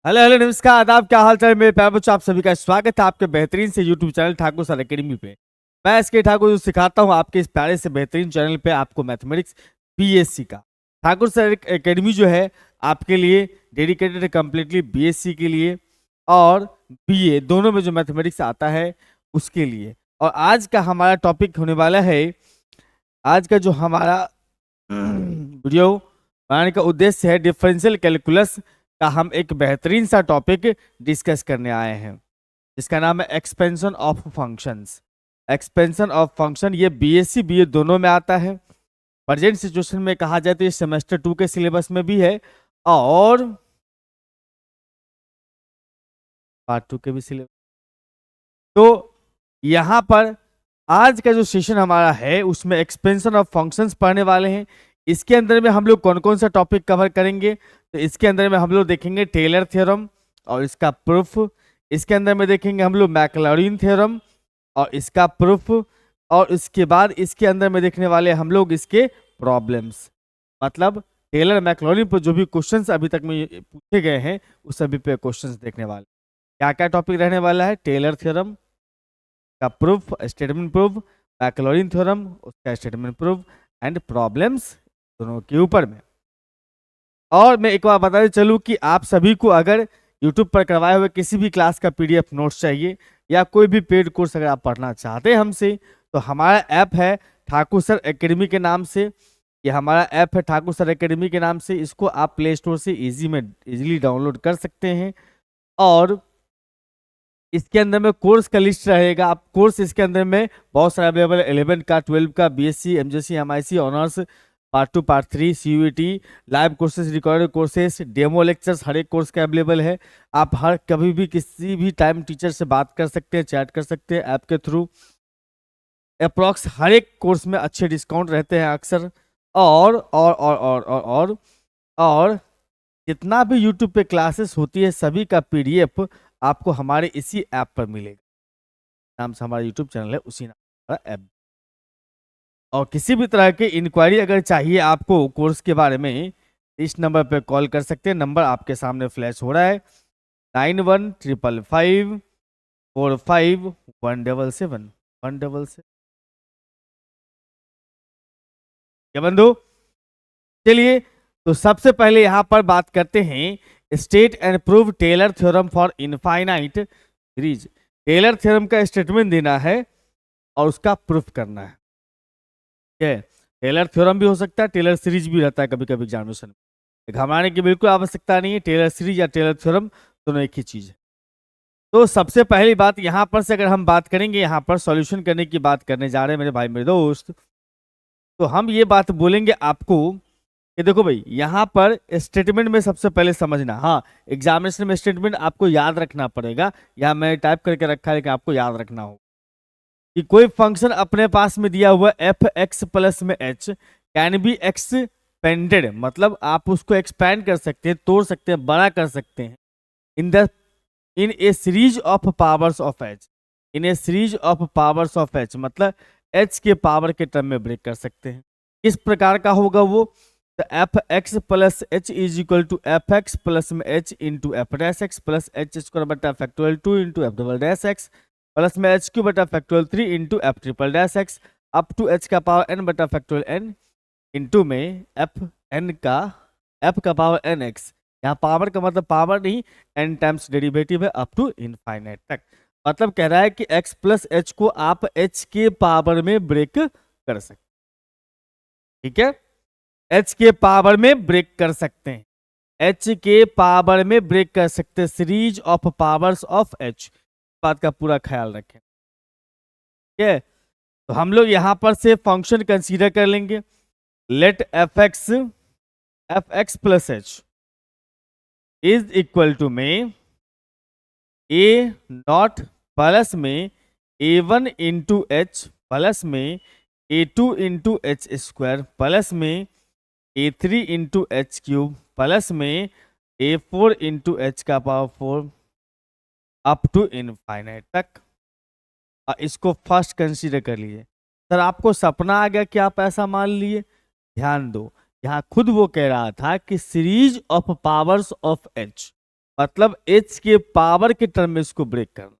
Hello hello नमस्कार आदाब, क्या हाल चाल है मेरे प्यारे बच्चों। आप सभी का स्वागत है आपके बेहतरीन से YouTube channel Thakur sir academy पे। मैं एस के ठाकुर जो सिखाता हूँ आपके इस प्यारे से बेहतरीन चैनल पे आपको मैथमेटिक्स बीएससी का। ठाकुर सर एकेडमी जो है आपके लिए डेडिकेटेड है कम्प्लीटली बीएससी के लिए और बीए दोनों में जो मैथमेटिक्स आता है उसके लिए। और आज का हमारा टॉपिक होने वाला है, आज का जो हमारा वीडियो बनाने का उद्देश्य है डिफरेंशियल कैलकुलस का हम एक बेहतरीन सा टॉपिक डिस्कस करने आए हैं जिसका नाम है expansion of functions. Expansion of function ये बीएससी बीए दोनों में आता है। प्रेजेंट सिचुएशन में कहा जाए तो ये सेमेस्टर 2 के सिलेबस में भी है और पार्ट 2 के भी सिलेबस। तो यहाँ पर आज का जो सेशन हमारा है उसमें एक्सपेंशन ऑफ फंक्शंस पढ़ने वाले हैं। इसके अंदर में हम लोग कौन कौन सा टॉपिक कवर करेंगे, तो इसके अंदर में हम लोग देखेंगे टेलर थ्योरम और इसका प्रूफ। इसके अंदर में देखेंगे हम लोग मैक्लॉरिन थ्योरम और इसका प्रूफ। और इसके बाद इसके अंदर में देखने वाले हम लोग इसके प्रॉब्लम्स, मतलब टेलर मैक्लॉरिन पर जो भी क्वेश्चंस अभी तक में पूछे गए हैं उस सभी पे क्वेश्चंस देखने वाले। क्या क्या टॉपिक रहने वाला है, टेलर थ्योरम का proof, statement proof, Maclaurin theorem उसका स्टेटमेंट प्रूफ एंड प्रॉब्लम्स दोनों के ऊपर में। और मैं एक बार बताते चलूं कि आप सभी को अगर YouTube पर करवाए हुए किसी भी क्लास का PDF नोट्स चाहिए या कोई भी पेड कोर्स अगर आप पढ़ना चाहते हैं हमसे, तो हमारा ऐप है ठाकुर सर एकेडमी के नाम से। ये हमारा ऐप है ठाकुर सर एकेडमी के नाम से। इसको आप प्ले स्टोर से इजीली डाउनलोड कर सकते हैं और इसके अंदर में कोर्स का लिस्ट रहेगा। आप कोर्स इसके अंदर में बहुत सारे अवेलेबल है, 11 का, 12 का, BSc, MJC, MIC, honours, part 2, part 3, CUET, live courses, recorded courses, demo lectures हर एक कोर्स का अवेलेबल है। आप हर कभी भी किसी भी टाइम टीचर से बात कर सकते हैं, चैट कर सकते हैं ऐप के थ्रू। अप्रॉक्स हर एक कोर्स में अच्छे डिस्काउंट रहते हैं अक्सर। और जितना भी यूट्यूब पे क्लासेस होती है सभी का PDF आपको हमारे इसी ऐप पर मिलेगा। नाम से हमारा यूट्यूब चैनल है, उसी नाम का ऐप। और किसी भी तरह की इंक्वायरी अगर चाहिए आपको कोर्स के बारे में, इस नंबर पर कॉल कर सकते हैं। नंबर आपके सामने फ्लैश हो रहा है 915545177177। क्या बंधु, चलिए तो सबसे पहले यहां पर बात करते हैं state and prove Taylor theorem for infinite series. Taylor theorem का स्टेटमेंट देना है और उसका प्रूफ करना है। ठीक है, टेलर थ्योरम भी हो सकता है, टेलर सीरीज भी रहता है कभी कभी एग्जामिनेशन में। घबराने की बिल्कुल आवश्यकता नहीं है, टेलर सीरीज या टेलर थ्योरम दोनों एक ही चीज है। तो सबसे पहली बात यहाँ पर से अगर हम बात करेंगे, यहाँ पर सॉल्यूशन करने की बात करने जा रहे हैं मेरे भाई मेरे दोस्त, तो हम ये बात बोलेंगे आपको कि देखो भाई यहाँ पर स्टेटमेंट में सबसे पहले समझना। हाँ, एग्जामिनेशन में स्टेटमेंट आपको याद रखना पड़ेगा। यहाँ मैंने टाइप करके रखा है लेकिन आपको याद रखना हो कि कोई फंक्शन अपने पास में दिया हुआ f(x) प्लस में h कैन बी एक्सपेंडेड, मतलब आप उसको एक्सपैंड कर सकते हैं, तोड़ सकते हैं, बड़ा कर सकते हैं in a series of powers of h। In a series of powers of h मतलब h के पावर के टर्म में ब्रेक कर सकते हैं। किस प्रकार का होगा वो, तो f(x) plus h is equal to f(x) plus में h into f'(x) plus h square बटा फैक्टोरियल 2 इंटू f'(x) प्लस में h क्यू बटा factorial 3 into f'(x) up to h का पावर n बटा फैक्टोरियल n इंटू में f का power nx। यहाँ power का मतलब पावर नहीं, n टाइम्स डेरिवेटिव है अप टू इनफाइनाइट तक। मतलब कह रहा है कि x प्लस h को आप h के पावर में ब्रेक कर सकते। ठीक है, h के पावर में ब्रेक कर सकते हैं, h के पावर में ब्रेक कर सकते हैं, series of powers of h। बात का पूरा ख्याल रखें। ठीक है, तो हम लोग यहां पर से फंक्शन कंसीडर कर लेंगे। Let f(x) plus h is equal to में a नॉट प्लस में a1 इंटू h प्लस में a2 into H square plus में a3 into H cube plus में a4 इंटू एच का पावर 4 अप टू इनफाइनाइट तक। इसको first consider कर लीजिए। सर आपको सपना आ गया कि आप ऐसा मान लिए, ध्यान दो, यहाँ खुद वो कह रहा था कि series of powers of h। मतलब h के पावर के टर्म में इसको ब्रेक करना।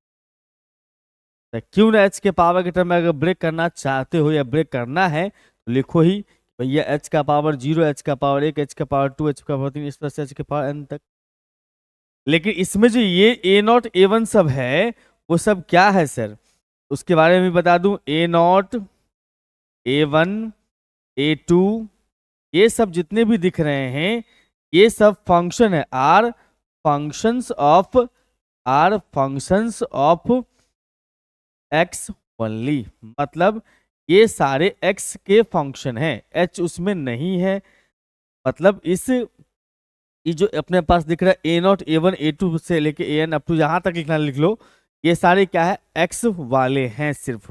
तो क्यों ना h के पावर के टर्म में अगर ब्रेक करना चाहते हो या ब्रेक करना है तो लिखो ही भैया h का पावर 0, h का पावर 1, h का पावर 2, h का पावर 3, इस तरह से h के पावर n तक। लेकिन इसमें जो ये a0 a1 सब है वो सब क्या है सर, उसके बारे में बता दूं। a0 a1 a2 ये सब जितने भी दिख रहे हैं ये सब फंक्शन है, are functions of X only. मतलब ये सारे एक्स के फंक्शन हैं, एच उसमें नहीं है। मतलब ये जो अपने पास दिख रहा है a0 a1 a2 से लेके an अप टू यहां तक लिखना लिख लो, ये सारे क्या है एक्स वाले हैं, सिर्फ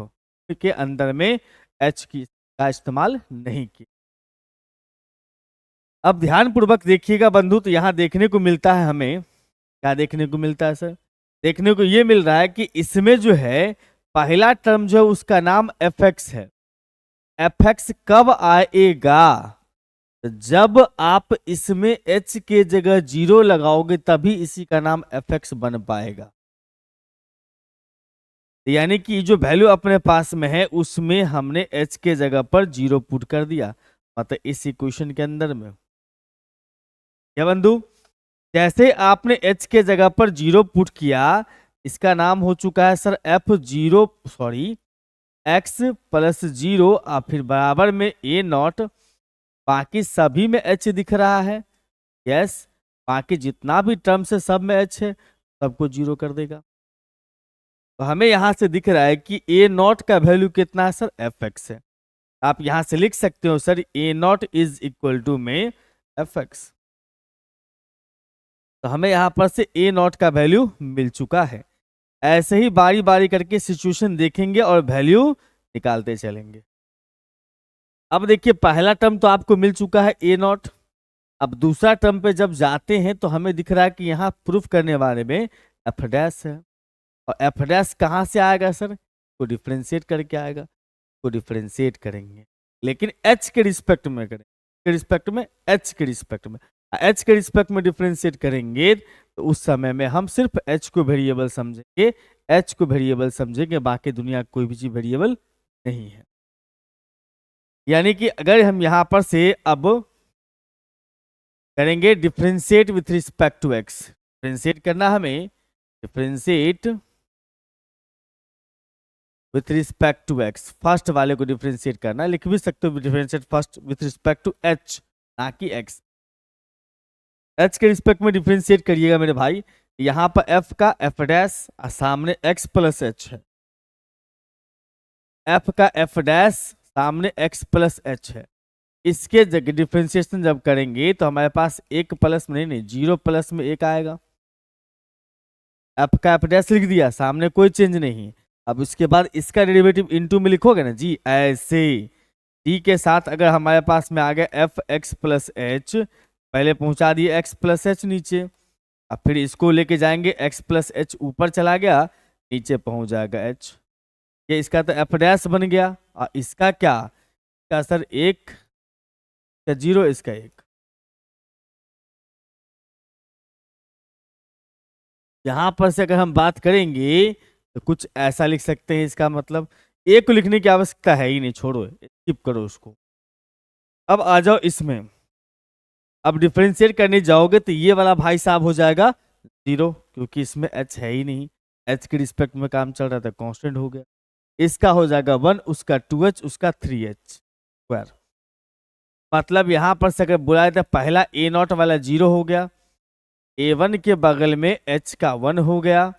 के अंदर में एच की का इस्तेमाल नहीं किया। अब ध्यान पूर्वक देखिएगा बंधु, तो यहां देखने को मिलता है हमें, क्या देखने को मिलता है सर, देखने को ये मिल रहा है कि इसमें जो है पहला टर्म जो है उसका नाम एफ एक्स है। एफ एक्स कब आएगा, जब आप इसमें h के जगह 0 लगाओगे तभी इसी का नाम एफ एक्स बन पाएगा। यानी कि जो वैल्यू अपने पास में है उसमें हमने h के जगह पर 0 पुट कर दिया, मतलब इस इक्वेशन के अंदर में। क्या बंधु, जैसे आपने h के जगह पर 0 पुट किया, इसका नाम हो चुका है सर x प्लस 0 और फिर बराबर में a0। बाकी सभी में h दिख रहा है, यस, बाकी जितना भी टर्म्स है सब में h है, सबको 0 कर देगा। तो हमें यहां से दिख रहा है कि a0 का वैल्यू कितना है सर, एफ एक्स है। आप यहां से लिख सकते हो sir a0 is equal to में एफ एक्स। तो हमें यहां पर से a0 का वैल्यू मिल चुका है। ऐसे ही बारी बारी करके सिचुएशन देखेंगे और वैल्यू निकालते चलेंगे। अब देखिए पहला टर्म तो आपको मिल चुका है a0। अब दूसरा टर्म पे जब जाते हैं तो हमें दिख रहा है कि यहाँ प्रूफ करने वाले में एफ डैश है, और एफ डैश कहाँ से आएगा सर, को डिफ्रेंशिएट करके आएगा, को डिफ्रेंशिएट करेंगे लेकिन h के रिस्पेक्ट में करेंगे, के रिस्पेक्ट में, h के रिस्पेक्ट में, h के रिस्पेक्ट में डिफ्रेंशिएट करेंगे तो उस समय में हम सिर्फ h को वेरिएबल समझेंगे, h को वेरिएबल समझेंगे, बाकी दुनिया कोई भी चीज वेरिएबल नहीं है। यानी कि अगर हम यहां पर से अब करेंगे differentiate with respect to X, differentiate करना हमें, differentiate with respect to X, first वाले को डिफ्रेंशिएट करना, लिख भी सकते हो differentiate first with respect to H, ना कि एक्स। एच के रिस्पेक्ट में डिफ्रेंशिएट करिएगा मेरे भाई। यहां पर एफ का एफ डैश सामने एक्स प्लस एच है, एफ का एफ डैश सामने एक्स प्लस एच है। इसके जगह डिफ्रेंशिएशन जब करेंगे तो हमारे पास एक प्लस में नहीं 0 प्लस में एक आएगा। एफ का एफ डैश लिख दिया, सामने कोई चेंज नहीं। अब इसके बाद इसका डेरिवेटिव इनटू में लिखोगे ना जी, ऐसे डी के साथ अगर हमारे पास में आ गया एफ एक्स प्लस एच, पहले पहुंचा दिए एक्स प्लस एच नीचे, अब फिर इसको लेके जाएंगे एक्स प्लस एच ऊपर चला गया, नीचे पहुंच जाएगा एच। ये इसका तो एफ डैश बन गया, और इसका क्या, इसका सर 1 या 0, इसका 1। यहां पर से अगर हम बात करेंगे तो कुछ ऐसा लिख सकते हैं, इसका मतलब ए को लिखने की आवश्यकता है ही नहीं, छोड़ो स्किप करो उसको। अब आ जाओ इसमें, अब डिफरेंशिएट करने जाओगे तो ये वाला भाई साहब हो जाएगा 0, क्योंकि इसमें h है ही नहीं, h के रिस्पेक्ट में काम चल रहा था, कांस्टेंट हो गया। इसका हो जाएगा 1, उसका 2h, उसका 3h स्क्वायर। मतलब यहां पर से अगर बुलाया था पहला a0 वाला 0 हो गया, a1 के बगल में h का 1 हो गया,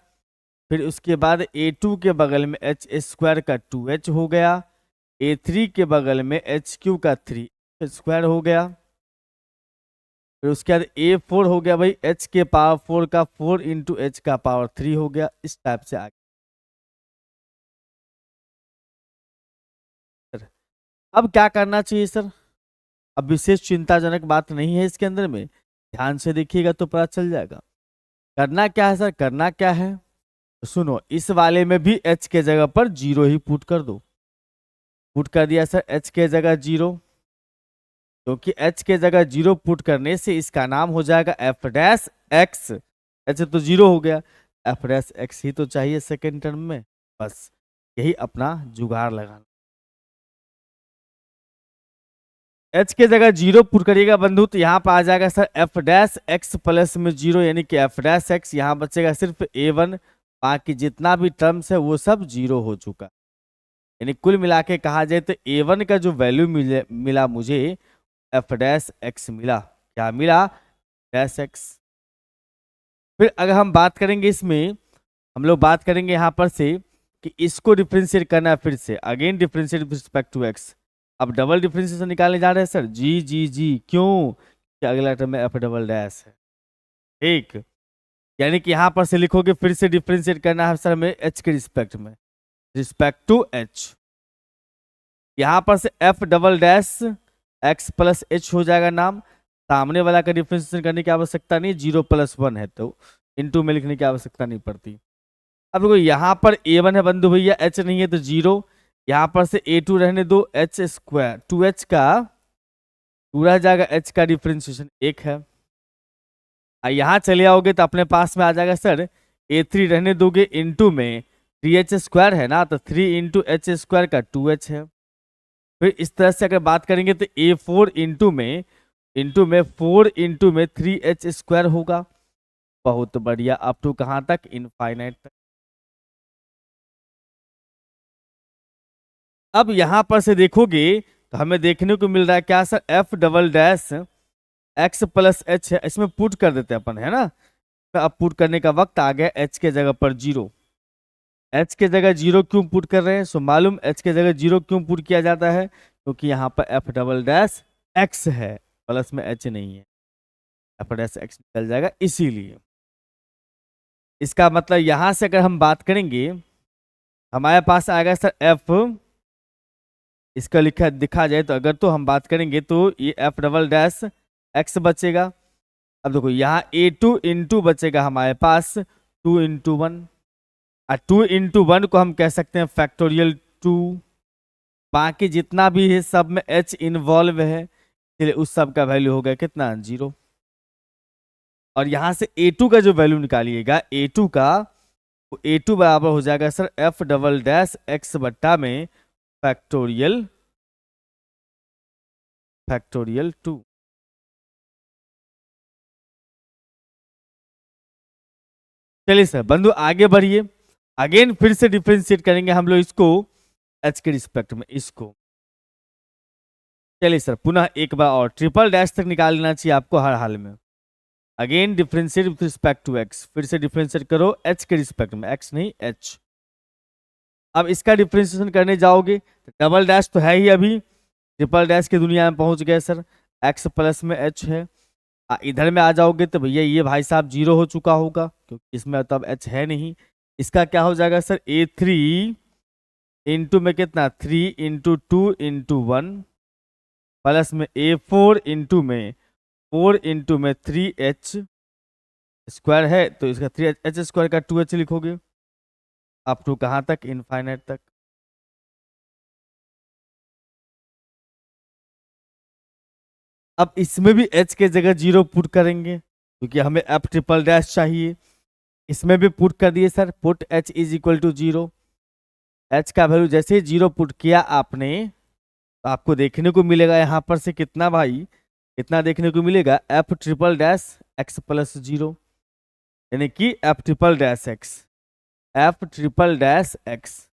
फिर उसके बाद a2 के बगल में h स्क्वायर का 2h हो गया, a3 के बगल में h क्यू का 3 स्क्वायर हो गया, फिर उसके बाद a4 हो गया भाई h के पावर 4 का 4 इंटू h का पावर 3 हो गया। इस टाइप से आगे। अब क्या करना चाहिए सर, अब विशेष चिंताजनक बात नहीं है इसके अंदर में, ध्यान से देखिएगा तो पता चल जाएगा। करना क्या है सर, करना क्या है, तो सुनो, इस वाले में भी h के जगह पर 0 ही पुट कर दो। पुट कर दिया सर h के जगह 0, क्योंकि h के जगह 0 पुट करने से इसका नाम हो जाएगा एफ डैश एक्स एच तो जीरो हो गया, एफ डैश एक्स ही तो चाहिए सेकेंड टर्म में, बस यही अपना जुगाड़ लगाना। एच के जगह जीरो पुट करिएगा बंधु, तो यहाँ पर आ जाएगा sir F dash x plus में जीरो, यानी कि एफ डैश एक्स, यहाँ बचेगा सिर्फ ए वन, बाकी जितना भी टर्म्स है वो सब जीरो हो चुका। यानी कुल मिला के कहा जाए तो ए वन का जो वैल्यू मिला मुझे, एफ डैश एक्स मिला। क्या मिला? Dash x. फिर अगर हम बात करेंगे इसमें, हम लोग बात करेंगे यहाँ पर से कि इसको डिफ्रेंशिएट करना है, फिर से again differentiate with respect to X. अब डबल डिफ्रेंशिएशन निकालने जा रहे हैं सर, जी जी जी, क्यों? कि अगला टर्म में एफ डबल डैश है, ठीक। यानी कि यहाँ पर से लिखोगे फिर से डिफ्रेंशिएट करना है सर हमें एच के रिस्पेक्ट में, रिस्पेक्ट टू एच। यहाँ पर से F double dash x plus H हो जाएगा नाम, सामने वाला का डिफ्रेंशिएशन करने की आवश्यकता नहीं, जीरो प्लस वन है तो इनटू में लिखने की आवश्यकता नहीं पड़ती। अब देखो यहाँ पर ए वन है बंधु भैया, एच नहीं है तो जीरो, यहाँ पर से ए टू रहने दो, एच स्क्वायर टू एच का पूरा जाएगा, एच का डिफ्रेंशिएशन एक है। यहाँ चले आओगे तो अपने पास में आ जाएगा सर ए थ्री रहने दोगे, इंटू में थ्री एच स्क्वायर है ना, तो थ्री इंटू एच स्क्वायर का टू एच है। फिर इस तरह से अगर बात करेंगे तो ए फोर इंटू में फोर इंटू में थ्री एच स्क्वायर होगा। बहुत बढ़िया, अप टू कहाँ तक? इनफाइनाइट तक। अब यहां पर से देखोगे तो हमें देखने को मिल रहा है क्या sir, F double dash x plus H है, इसमें पुट कर देते हैं अपन, है ना। तो अब पुट करने का वक्त आ गया, एच के जगह पर जीरो। एच के जगह जीरो क्यों पुट कर रहे हैं? सो मालूम एच के जगह जीरो क्यों पुट किया जाता है, क्योंकि यहाँ पर एफ डबल डैश एक्स है, प्लस में एच नहीं है, एफ डैश एक्स निकल जाएगा इसीलिए। इसका मतलब यहां से अगर हम बात करेंगे, हमारे पास आएगा सर एफ, इसका लिखा दिखा जाए तो अगर तो हम बात करेंगे तो ये एफ डबल डैश एक्स बचेगा। अब देखो यहाँ ए टू इंटू बचेगा हमारे पास टू इंटू वन, और टू इंटू वन को हम कह सकते हैं फैक्टोरियल टू। बाकी जितना भी है सब में एच इन्वॉल्व है, इसलिए उस सब का वैल्यू हो गया कितना? जीरो। और यहां से ए टू का जो वैल्यू निकालिएगा, ए टू का, ए टू बराबर हो जाएगा sir F double dash x बट्टा में फैक्टोरियल टू। चलिए सर बंधु आगे बढ़िए, अगेन फिर से डिफ्रेंशिएट करेंगे हम लोग इसको एच के रिस्पेक्ट में, इसको। चलिए सर पुनः एक बार और ट्रिपल डैश तक निकाल लेना चाहिए आपको हर हाल में। Again differentiate with respect to X, फिर से डिफ्रेंशिएट करो एच के रिस्पेक्ट में, एक्स नहीं एच। अब इसका डिफ्रेंशिएशन करने जाओगे तो डबल डैश तो है ही, अभी ट्रिपल डैश की दुनिया में पहुंच गए सर, एक्स प्लस में एच है। इधर में आ जाओगे तो भैया ये भाई साहब जीरो हो चुका होगा, क्योंकि इसमें तो अब एच है नहीं। इसका क्या हो जाएगा सर, ए थ्री इंटू में कितना, three into two into one, plus में ए फोर इंटू में फोर इंटू में थ्री एच स्क्वायर है, तो इसका थ्री एच स्क्वायर का टू एच लिखोगे, अप टू कहाँ तक? इनफाइनाइट तक। अब इसमें भी एच के जगह जीरो पुट करेंगे, क्योंकि हमें एफ ट्रिपल डैश चाहिए। इसमें भी पुट कर दिए sir, put H is equal to zero. H का वैल्यू जैसे ही जीरो पुट किया आपने, तो आपको देखने को मिलेगा यहाँ पर से कितना भाई, कितना देखने को मिलेगा, F triple dash x plus zero, यानी कि F triple dash x, F triple dash x.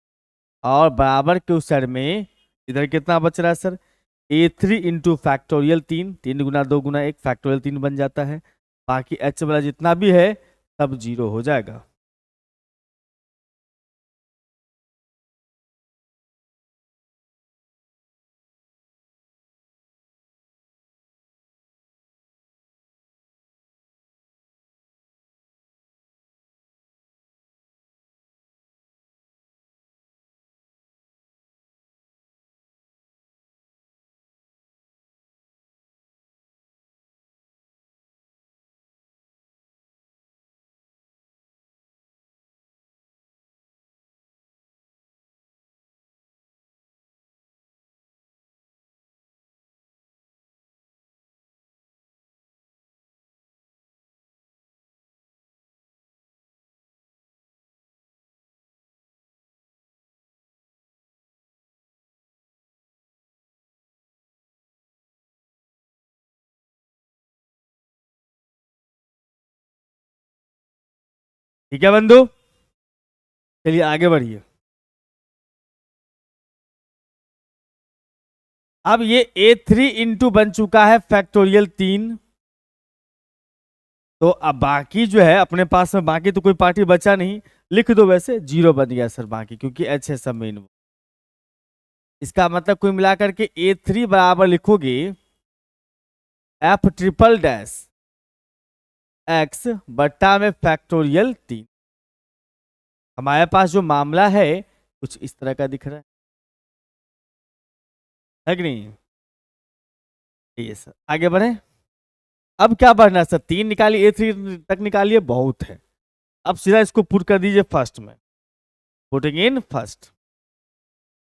और बराबर के उस साइड में इधर कितना बच रहा है sir, A three into factorial तीन, तीन गुना दो गुना एक, फैक्टोरियल तीन बन जाता है। बाकी एच वाला जितना भी है सब जीरो हो जाएगा। ठीक है बंधु, चलिए आगे बढ़िए। अब ये A3 इंटू बन चुका है फैक्टोरियल 3। तो अब बाकी जो है अपने पास में, बाकी तो कोई पार्टी बचा नहीं, लिख दो वैसे, 0 बन गया सर बाकी, क्योंकि H है सब मेन। इसका मतलब कुल मिलाकर के A3 बराबर लिखोगे F ट्रिपल डैश X बट्टा में फैक्टोरियल 3। हमारे पास जो मामला है कुछ इस तरह का दिख रहा है कि नहीं? ये सर आगे बढ़े। अब क्या बढ़ना है सर, 3 निकालिए, A3 तक निकालिए, बहुत है। अब सीधा इसको पुट कर दीजिए फर्स्ट में, पुटिंग इन फर्स्ट।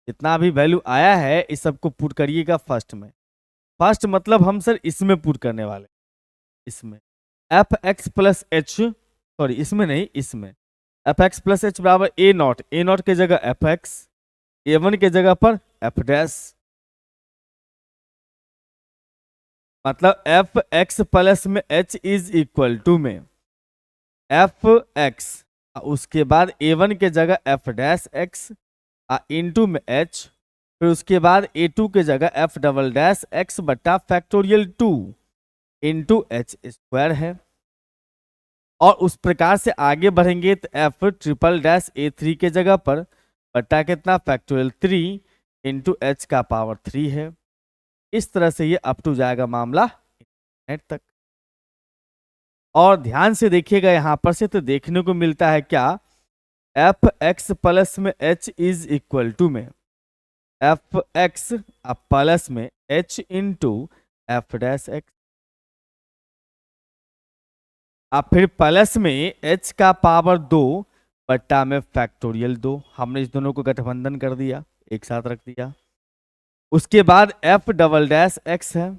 जितना भी वैल्यू आया है इस सबको पुट करिएगा फर्स्ट में। फर्स्ट मतलब हम सर इसमें पुट करने वाले, इसमें F x plus H, sorry इसमें नहीं, इसमें एफ एक्स प्लस एच बराबर ए नॉट, ए नॉट के जगह एफ एक्स, ए वन के जगह पर एफ डैश, मतलब एफ एक्स प्लस में एच इज इक्वल टू में एफ एक्स, उसके बाद ए वन के जगह एफ डैश एक्स इंटू में एच, फिर उसके बाद ए टू के जगह एफ डबल डैश एक्स बट्टा फैक्टोरियल 2 इंटू एच स्क्वायर है। और उस प्रकार से आगे बढ़ेंगे तो एफ ट्रिपल डैश A3 के जगह पर बट्टा कितना फैक्टोरियल 3 इंटू एच का पावर 3 है। इस तरह से ये अप टू जाएगा मामला नेट तक। और ध्यान से देखिएगा यहां पर से तो देखने को मिलता है क्या, एफ एक्स प्लस में एच इज इक्वल टू में एफ एक्स प्लस में H into F dash x, अब फिर प्लस में h का पावर 2 बट्टा में फैक्टोरियल 2। हमने इस दोनों को गठबंधन कर दिया, एक साथ रख दिया। उसके बाद f डबल डैश x है,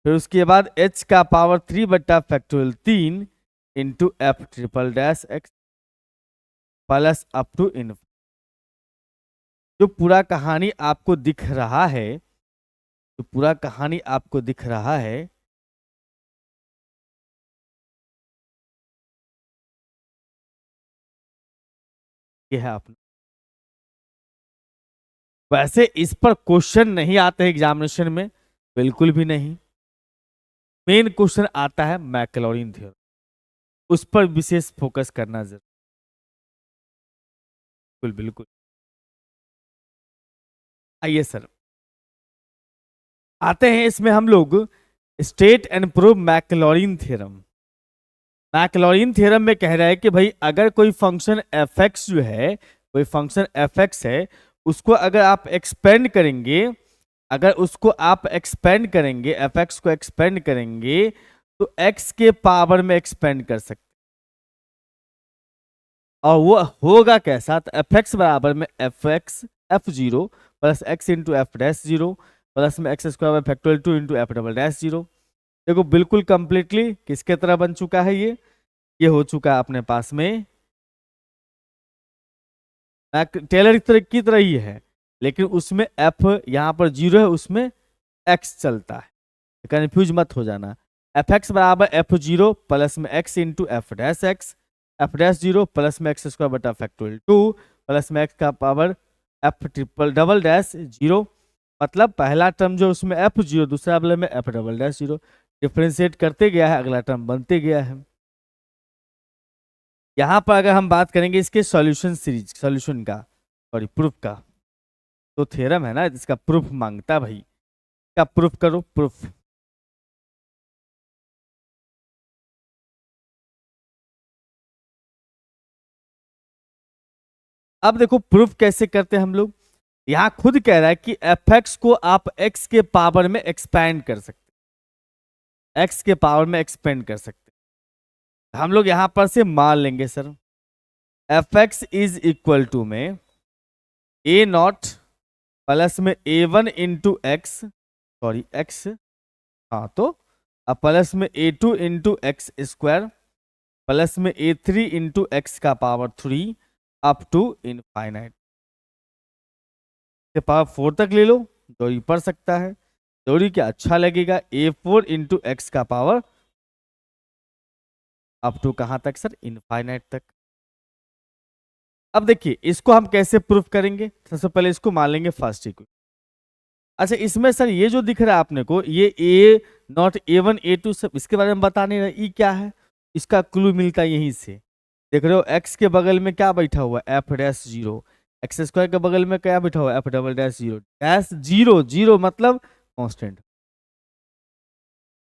फिर उसके बाद h का पावर 3 बट्टा factorial 3 into F triple dash x plus up to n. जो पूरा कहानी आपको दिख रहा है, जो पूरा कहानी आपको दिख रहा है, ये है अपना। वैसे इस पर क्वेश्चन नहीं आते एग्जामिनेशन में, बिल्कुल भी नहीं। मेन क्वेश्चन आता है मैक्लॉरिन थ्योरम, उस पर विशेष फोकस करना जरूर। बिल्कुल बिल्कुल। आइए सर आते हैं इसमें हम लोग state and prove Maclaurin theorem. Maclaurin theorem में कह रहा है कि भाई अगर कोई फंक्शन एफ एक्स जो है, कोई फंक्शन एफ एक्स है, उसको अगर आप एक्सपेंड करेंगे, अगर उसको आप एक्सपेंड करेंगे, एफ एक्स को एक्सपेंड करेंगे, तो एक्स के पावर में एक्सपेंड कर सकते, और वो होगा कैसा, तो एफ एक्स बराबर में F X F zero plus X into F dash zero plus में X square by factorial 2 into F double dash zero. देखो बिल्कुल कंप्लीटली किसके तरह बन चुका है, ये हो चुका है अपने पास में टेलर की तरह ही है, लेकिन उसमें एफ यहाँ पर जीरो है, उसमें एक्स चलता है, कंफ्यूज मत हो जाना। एफ एक्स बराबर एफ जीरो प्लस में x into F dash x, F dash zero plus में एक्स स्क्वायर बटा फैक्टोरियल 2 प्लस में एक्स का power F triple double dash zero, मतलब पहला टर्म जो उसमें एफ जीरो, दूसरा वाले में F double dash zero, differentiate करते गया है, अगला टर्म बनते गया है। यहां पर अगर हम बात करेंगे इसके सॉल्यूशन सीरीज, सॉल्यूशन का, सॉरी प्रूफ का, तो थ्योरम है ना, इसका प्रूफ मांगता भाई, क्या प्रूफ करो, प्रूफ। अब देखो प्रूफ कैसे करते हैं हम लोग। यहां खुद कह रहा है कि एफ एक्स को आप एक्स के पावर में एक्सपैंड कर सकते, एक्स के पावर में एक्सपेंड कर सकते। हम लोग यहां पर से मान लेंगे sir F X is equal to में ए नॉट प्लस में A one into X, sorry X, हाँ तो अब प्लस में A two into X square plus में ए थ्री इंटू एक्स का पावर 3 अप टू इनफाइनाइट, के पावर 4 तक ले लो, जोड़ी पढ़ सकता है, जोड़ी क्या अच्छा लगेगा, ए4 इंटू एक्स का पावर अप टू कहाँ तक सर, इनफाइनाइट तक। अब देखिए इसको हम कैसे प्रूफ करेंगे, सबसे पहले इसको मान लेंगे फर्स्ट इक्वेशन। अच्छा इसमें सर ये जो दिख रहा है आपने को, ये ए नॉट A1 A2 सब इसके बारे में बता नहीं रहा, ई क्या है, इसका क्लू मिलता है यहीं से। देख रहे हो एक्स के बगल में क्या बैठा हुआ है, F dash zero, X square के बगल में क्या बैठा हुआ है, F double dash zero, dash zero, zero मतलब constant.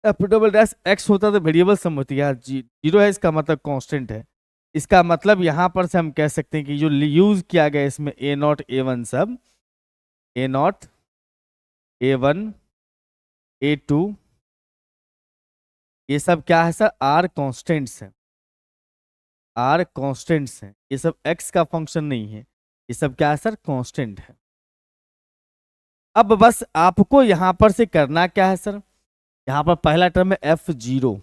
F double dash X होता तो वेरिएबल सम होती है, जीरो है इसका मतलब कांस्टेंट है। इसका मतलब यहां पर से हम कह सकते हैं कि जो यूज किया गया इसमें ए नॉट A1 सब, ए नॉट A1 A2 ये सब क्या है सर, आर कॉन्स्टेंट्स है, आर कॉन्स्टेंट्स है, ये सब एक्स का फंक्शन नहीं है, ये सब क्या है सर, कांस्टेंट है। अब बस आपको यहां पर से करना क्या है सर, यहां पर पहला टर्म है एफ जीरो,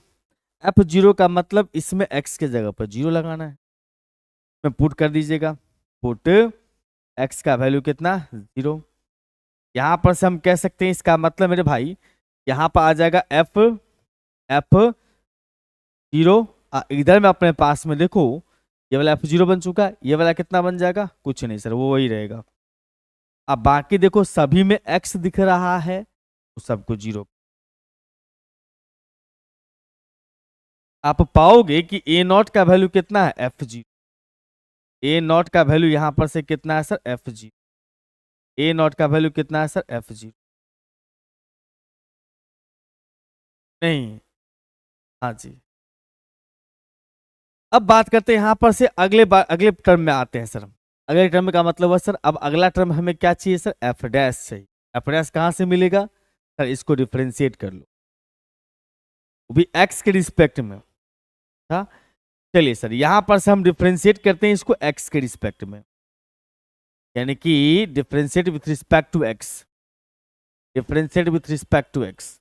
एफ जीरो का मतलब इसमें एक्स के जगह पर जीरो लगाना है, में पुट कर दीजिएगा, पुट एक्स का वैल्यू कितना, जीरो। यहां पर से हम कह सकते हैं इसका मतलब मेरे भाई यहां पर आ जाएगा एफ, एफ जीरो, इधर में अपने पास में देखो ये वाला एफ जीरो बन चुका है, ये वाला कितना बन जाएगा, कुछ नहीं सर, वो वही रहेगा। अब बाकी देखो सभी में एक्स दिख रहा है तो सबको जीरो। आप पाओगे कि ए नॉट का वैल्यू कितना है, एफ जीरो, ए नॉट का वैल्यू यहां पर से कितना है sir, F zero, A not का वैल्यू कितना है सर, एफ जीरो। नहीं, हाँ जी। अब बात करते हैं यहां पर से अगले टर्म में आते हैं सर। अगले टर्म का मतलब है सर, अब अगला टर्म हमें क्या चाहिए सर, एफ डैश चाहिए। एफ डैश कहां से मिलेगा सर, इसको डिफ्रेंशिएट कर लो, वो भी एक्स के रिस्पेक्ट में। हाँ चलिए सर यहां पर से हम डिफ्रेंशिएट करते हैं इसको एक्स के रिस्पेक्ट में, यानी कि differentiate with respect to X, differentiate with respect to X,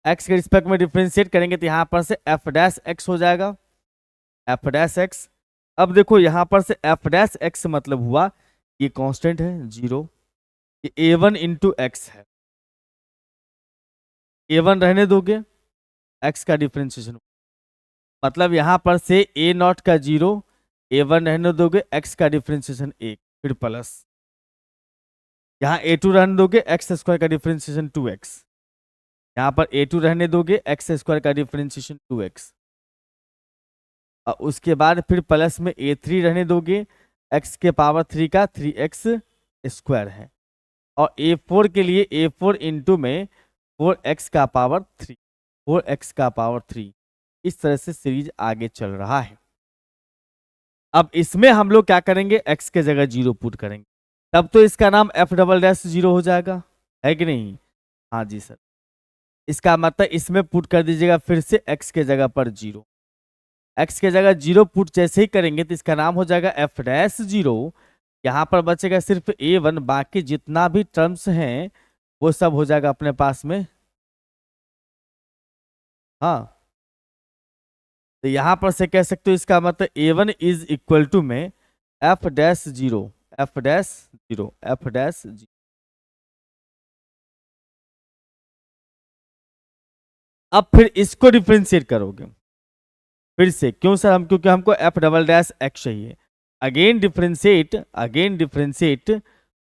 X के रिस्पेक्ट में डिफ्रेंशिएट करेंगे तो यहां पर से एफ डैश एक्स हो जाएगा, एफ डैश एक्स। अब देखो यहां पर से एफ डैश एक्स मतलब हुआ ये कांस्टेंट है जीरो, ये A1 इंटू एक्स है, A1 रहने दोगे, एक्स का डिफ्रेंशिएशन, मतलब यहां पर से ए नॉट का जीरो, A1 रहने दोगे, एक्स का डिफ्रेंशिएशन एक, फिर प्लस यहाँ A2 रहने दोगे, एक्स स्क्वायर का डिफ्रेंशिएशन 2x, यहाँ पर A2 रहने दोगे, एक्स स्क्वायर का डिफ्रेंशिएशन 2x, और उसके बाद फिर प्लस में A3 रहने दोगे, x के पावर 3 का 3x स्क्वायर है, और A4 के लिए A4 इंटू में 4x का पावर 3, 4x का पावर 3। इस तरह से सीरीज आगे चल रहा है। अब इसमें हम लोग क्या करेंगे, x के जगह जीरो पुट करेंगे, तब तो इसका नाम एफ डबल डैश जीरो हो जाएगा, है कि नहीं, हाँ जी सर। इसका मतलब इसमें पुट कर दीजिएगा फिर से x के जगह पर जीरो, x के जगह जीरो पुट जैसे ही करेंगे तो इसका नाम हो जाएगा एफ डैश जीरो। यहाँ पर बचेगा सिर्फ A1, बाकी जितना भी टर्म्स हैं वो सब हो जाएगा अपने पास में, हाँ। तो यहाँ पर से कह सकते हो इसका मतलब A1 इज इक्वल टू में F dash zero, F dash zero, F dash zero. अब फिर इसको डिफ्रेंशिएट करोगे फिर से, क्यों सर, हम क्योंकि हमको एफ डबल डैश एक्स चाहिए। Again differentiate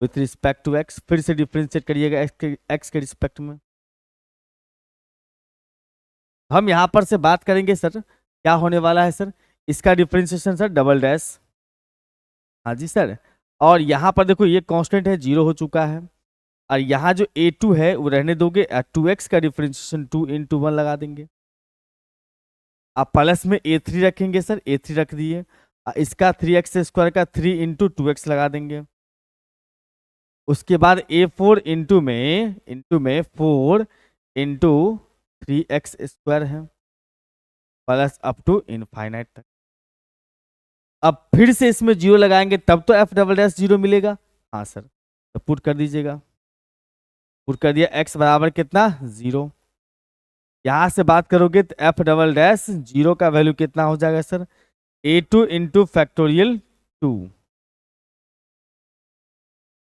with respect to X, फिर से डिफ्रेंशिएट करिएगा एक्स के रिस्पेक्ट में। हम यहां पर से बात करेंगे सर क्या होने वाला है सर, इसका डिफ्रेंशिएशन सर डबल डैश, हाँ जी सर। और यहाँ पर देखो ये कांस्टेंट है, जीरो हो चुका है, और यहाँ जो A2 है वो रहने दोगे, 2x का डिफ्रेंशिएशन 2 इंटू 1 लगा देंगे, आप प्लस में A3 रखेंगे सर, A3 रख दिए, इसका 3x स्क्वायर का 3 इंटू 2x लगा देंगे, उसके बाद A4 इंटू में 4 इंटू 3x स्क्वायर है, प्लस अप टू इनफाइनाइट तक। अब फिर से इसमें जीरो लगाएंगे तब तो एफ डबल डैश जीरो मिलेगा, हाँ सर, तो पुट कर दीजिएगा, पुट कर दिया, x बराबर कितना, जीरो। यहां से बात करोगे तो एफ डबल डैश जीरो का वैल्यू कितना हो जाएगा सर, A2 इंटू फैक्टोरियल 2,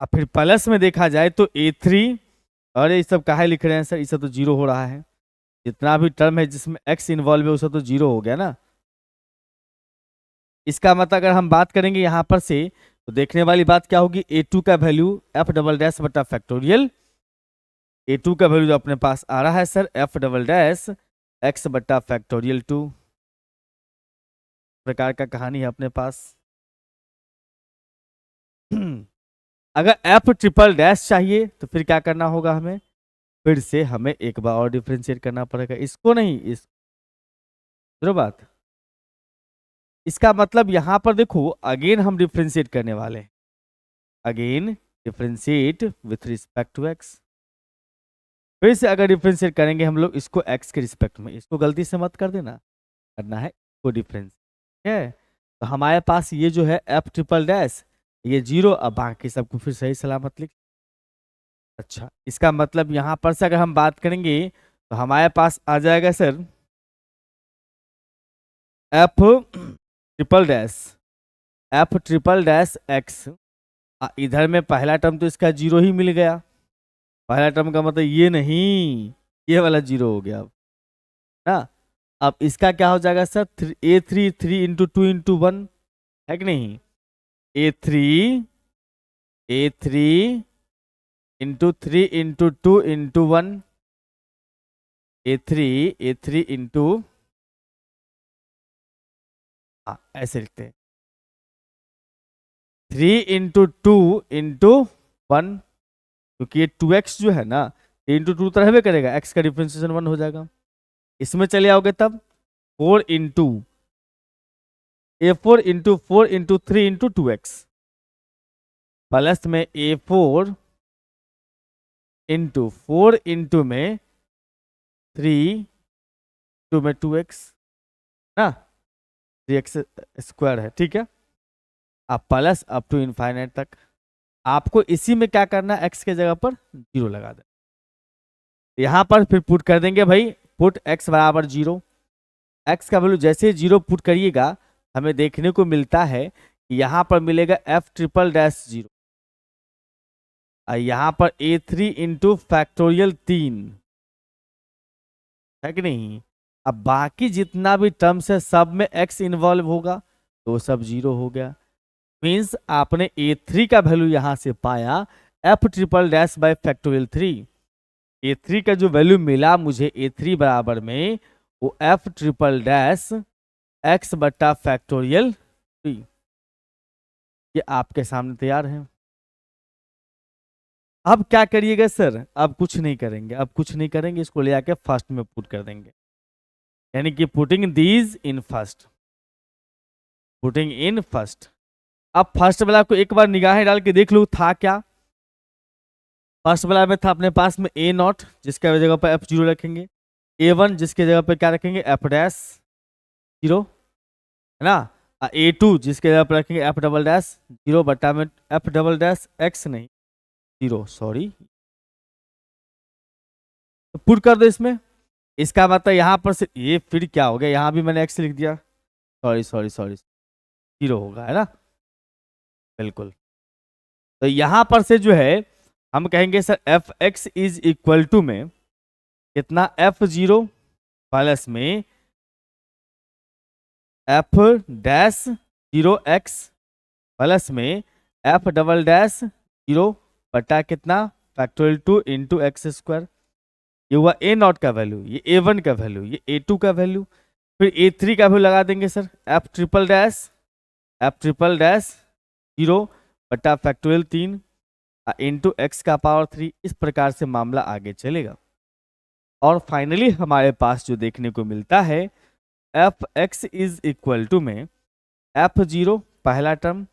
अब फिर प्लस में देखा जाए तो A3, और ये सब काहे लिख रहे हैं सर, ये सब तो जीरो हो रहा है, जितना भी टर्म है जिसमें एक्स इन्वॉल्व है उसका तो जीरो हो गया ना। इसका मतलब अगर हम बात करेंगे यहाँ पर से तो देखने वाली बात क्या होगी, a2 का वैल्यू f डबल डैश बटा फैक्टोरियल, a2 का वैल्यू जो अपने पास आ रहा है sir f double dash x बटा फैक्टोरियल 2 प्रकार का कहानी है अपने पास। अगर f ट्रिपल डैश चाहिए तो फिर क्या करना होगा, हमें फिर से हमें एक बार और डिफरेंशिएट करना पड़ेगा, इसको नहीं इस बात। इसका मतलब यहां पर देखो अगेन हम डिफरेंशिएट करने वाले हैं, again differentiate with respect to X. फिर से अगर डिफरेंशिएट करेंगे हम लोग इसको एक्स के रिस्पेक्ट में, इसको गलती से मत कर देना, करना है इसको डिफरेंस, ठीक है। तो हमारे पास ये जो है एफ ट्रिपल डैश ये जीरो, अब बाकी सबको फिर सही सलामत लिख। अच्छा इसका मतलब यहां पर से अगर हम बात करेंगे तो हमारे पास आ जाएगा sir F triple dash, F triple dash x, इधर में पहला टर्म तो इसका जीरो ही मिल गया, पहला टर्म का मतलब ये नहीं, ये वाला जीरो हो गया अब ना। अब इसका क्या हो जाएगा sir, A three three into two into one है कि नहीं, A three into three into two into one, A three into, हाँ ऐसे लिखते हैं, three into two into one, क्योंकि ये टू एक्स जो है ना इंटू टू तो रहबे करेगा, एक्स का डिफरेंशिएशन वन हो जाएगा। इसमें चले आओगे तब four into four into three into to x plus में ए फोर इंटू में थ्री टू में टू एक्स ना, थ्री एक्स स्क्वायर है, ठीक है। अब प्लस अप टू इनफाइनाइट तक, आपको इसी में क्या करना है, एक्स के जगह पर जीरो लगा दे, यहां पर फिर पुट कर देंगे भाई, पुट एक्स बराबर जीरो, एक्स का वैल्यू जैसे जीरो पुट करिएगा हमें देखने को मिलता है कि यहां पर मिलेगा एफ ट्रिपल डैश जीरो, यहां पर ए थ्री इंटू फैक्टोरियल तीन है कि नहीं। अब बाकी जितना भी टर्म्स है सब में एक्स इन्वॉल्व होगा तो सब जीरो हो गया, मीन्स आपने ए थ्री का वैल्यू यहां से पाया F triple dash by factorial three, A three का जो वैल्यू मिला मुझे ए थ्री बराबर में वो एफ ट्रिपल डैश एक्स बट्टा फैक्टोरियल थ्री, ये आपके सामने तैयार है। अब क्या करिएगा सर, अब कुछ नहीं करेंगे, अब कुछ नहीं करेंगे, इसको ले आके फर्स्ट में पुट कर देंगे, यानी कि putting these in first, putting in first. अब फर्स्ट वाला को एक बार निगाहें डाल के देख लो था क्या, फर्स्ट वाला में था अपने पास में ए नॉट जिसके जगह पर एफ जीरो रखेंगे, ए वन जिसके जगह पर क्या रखेंगे एफ डैश जीरो है ना, ए टू जिसके जगह पर रखेंगे एफ डबल डैश जीरो बट्टा में एफ डबल डैश एक्स नहीं जीरो, सॉरी पुट कर दो इसमें। इसका मतलब यहाँ पर से ये फिर क्या हो गया, यहाँ भी मैंने एक्स लिख दिया, सॉरी सॉरी सॉरी जीरो होगा है ना, बिल्कुल। तो यहाँ पर से जो है हम कहेंगे sir F X is equal to में कितना एफ जीरो प्लस में F dash zero X plus में एफ डबल डैश जीरो बटा कितना factorial two into X square, ये हुआ ए नॉट का वैल्यू, ये ए वन का वैल्यू, ये ए टू का वैल्यू, फिर ए थ्री का वैल्यू लगा देंगे sir F triple dash zero बटा फैक्टोरियल तीन इंटू एक्स का पावर थ्री, इस प्रकार से मामला आगे चलेगा। और फाइनली हमारे पास जो देखने को मिलता है F X is equal to में एफ जीरो पहला टर्म,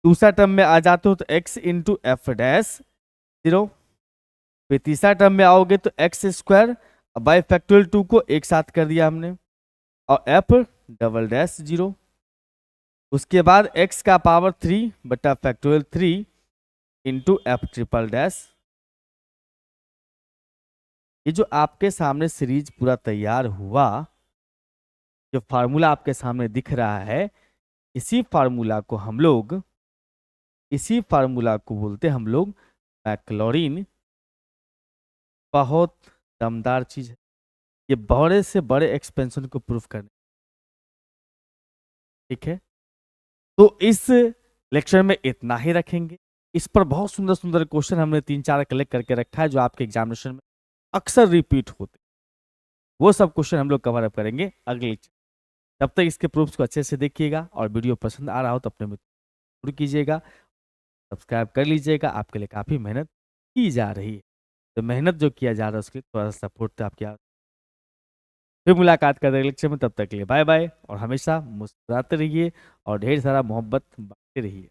दूसरा टर्म में आ जाते हो तो X into F dash zero, फिर तीसरा टर्म में आओगे तो X square by factorial two को एक साथ कर दिया हमने और एफ डबल डैश जीरो, उसके बाद एक्स का पावर थ्री बटा factorial three into F triple dash. ये जो आपके सामने सीरीज पूरा तैयार हुआ, जो फार्मूला आपके सामने दिख रहा है, इसी फार्मूला को बोलते हम लोग मैक्लॉरिन, बहुत दमदार चीज है, ये बड़े से बड़े एक्सपेंशन को प्रूव करने, ठीक है। तो इस लेक्चर में इतना ही रखेंगे। इस पर बहुत सुंदर सुंदर क्वेश्चन हमने 3-4 कलेक्ट करके रखा है जो आपके एग्जामिनेशन में अक्सर रिपीट होते हैं। वो सब क्वेश्चन हम लोग कवर अप करेंगे अगले लेक्चर। तब तक इसके प्रूफ्स को अच्छे से देखिएगा और वीडियो पसंद आ रहा हो तो अपने मित्र जरूर कीजिएगा, सब्सक्राइब कर लीजिएगा। आपके लिए काफ़ी मेहनत की जा रही है, तो मेहनत जो किया जा रहा है उसके लिए थोड़ा सा सपोर्ट तो आपकी फिर मुलाकात करते हैं लेक्चर में। तब तक के लिए बाय बाय और हमेशा मुस्कुराते रहिए और ढेर सारा मोहब्बत बांटते रहिए।